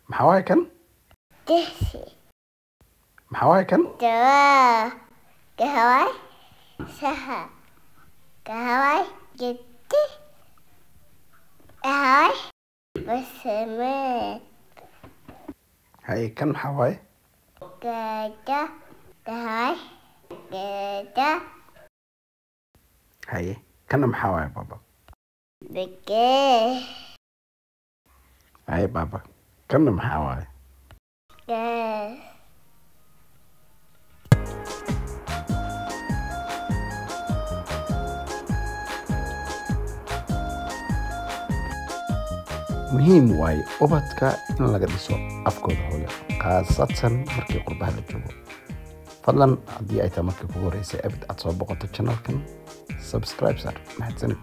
محاواي كان تحشي محاواي كان دواء كهواي سها كهواي جدي كهواي بسمة هاي كان محاواي كذا كهواي كذا هاي كان محاواي بابا بكي هاي بابا كان محاواي كذا muhiim waaye ubadka in laga dhiso afkooda hooyo khaasatan markii qurbaha la joogo fadlan haddii ay tahay markii kugu horeysay abid aad soo boqoto channelkan subscribe sar mahadsanid